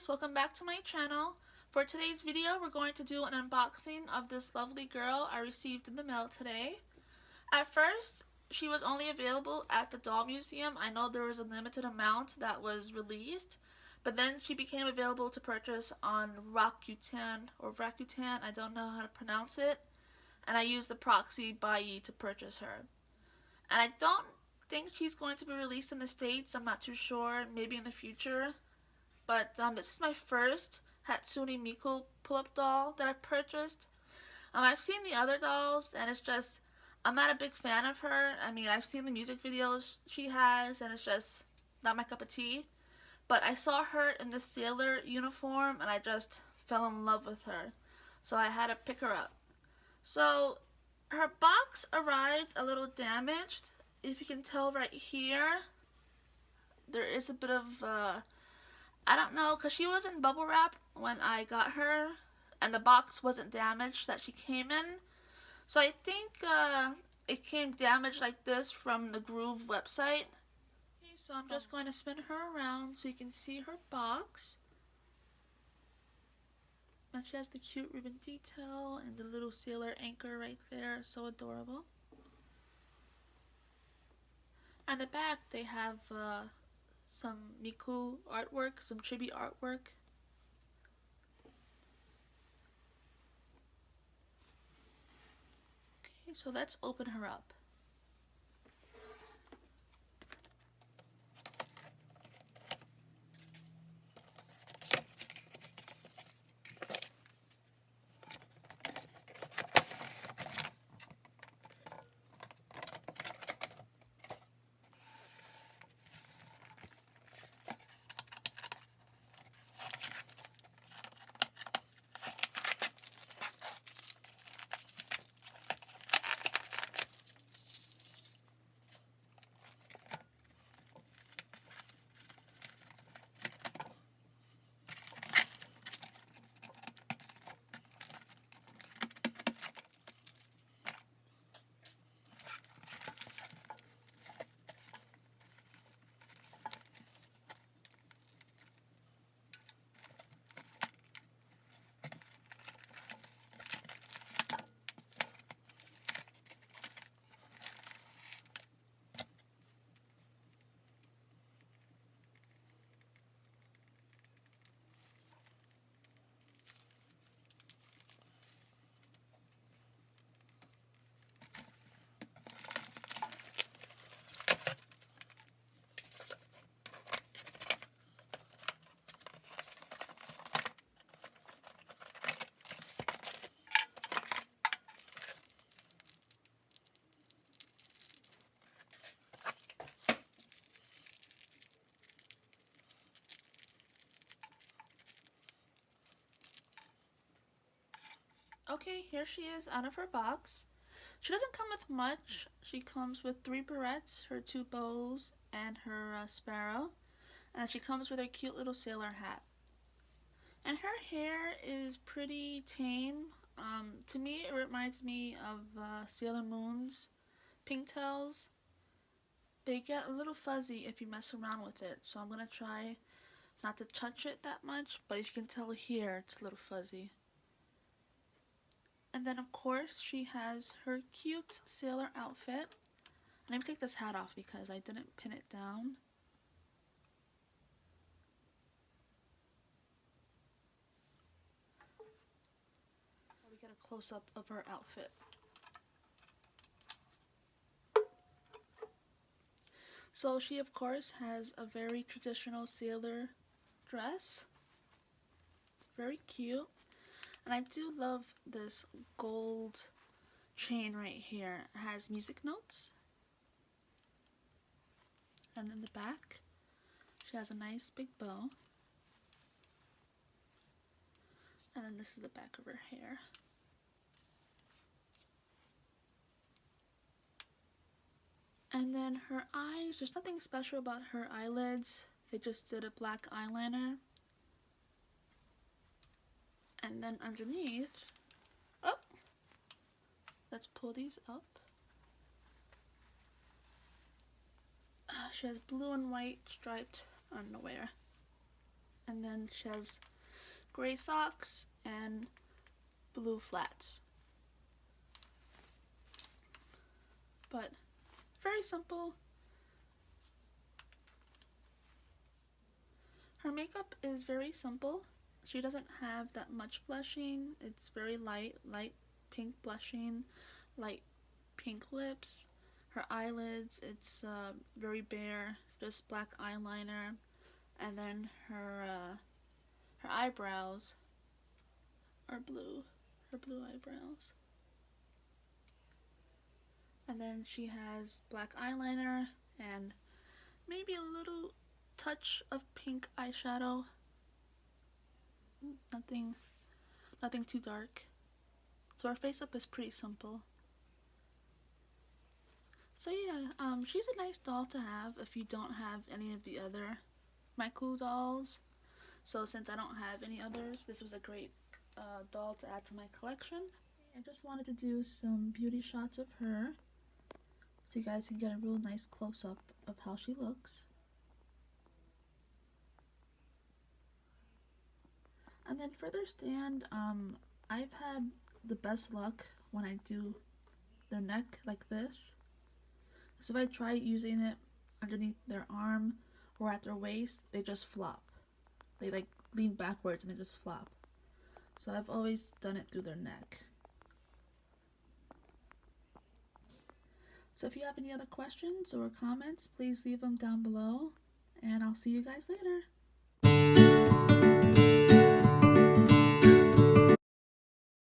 guys, welcome back to my channel. For today's video, we're going to do an unboxing of this lovely girl I received in the mail today. At first, she was only available at the doll museum. I know there was a limited amount that was released, but then she became available to purchase on Rakuten, I don't know how to pronounce it, and I used the proxy buy to purchase her. And I don't think she's going to be released in the States. I'm not too sure, maybe in the future. But this is my first Hatsune Miku pull-up doll that I've purchased. I've seen the other dolls, and it's just, I'm not a big fan of her. I mean, I've seen the music videos she has, and it's just not my cup of tea. But I saw her in the sailor uniform, and I just fell in love with her. So I had to pick her up. So her box arrived a little damaged. If you can tell right here, there is a bit of I don't know, because she was in bubble wrap when I got her, and the box wasn't damaged that she came in. So I think it came damaged like this from the Groove website. Okay, so I'm just going to spin her around so you can see her box. And she has the cute ribbon detail and the little sailor anchor right there, so adorable. On the back they have some Miku artwork, some chibi artwork. Okay, so let's open her up. Okay, here she is out of her box. She doesn't come with much. She comes with 3 barrettes, her 2 bows, and her sparrow. And she comes with her cute little sailor hat. And her hair is pretty tame. To me, it reminds me of Sailor Moon's pigtails. They get a little fuzzy if you mess around with it, so I'm going to try not to touch it that much, but if you can tell here, it's a little fuzzy. And then of course she has her cute sailor outfit. Let me take this hat off because I didn't pin it down. We get a close-up of her outfit. So she of course has a very traditional sailor dress. It's very cute. And I do love this gold chain right here. It has music notes. And in the back, she has a nice big bow. And then this is the back of her hair. And then her eyes, there's nothing special about her eyelids. They just did a black eyeliner. And then underneath, oh, let's pull these up. She has blue and white striped underwear. And then she has gray socks and blue flats. But very simple. Her makeup is very simple. She doesn't have that much blushing. It's very light pink blushing, light pink lips. Her eyelids, it's very bare, just black eyeliner. And then her eyebrows are blue, her blue eyebrows. And then she has black eyeliner and maybe a little touch of pink eyeshadow. Nothing too dark. So her face up is pretty simple. So yeah, she's a nice doll to have if you don't have any of the other Miku dolls. So since I don't have any others, this was a great doll to add to my collection. I just wanted to do some beauty shots of her so you guys can get a real nice close-up of how she looks. And then for their stand, I've had the best luck when I do their neck like this. So if I try using it underneath their arm or at their waist, they just flop. They like lean backwards and they just flop. So I've always done it through their neck. So if you have any other questions or comments, please leave them down below, and I'll see you guys later.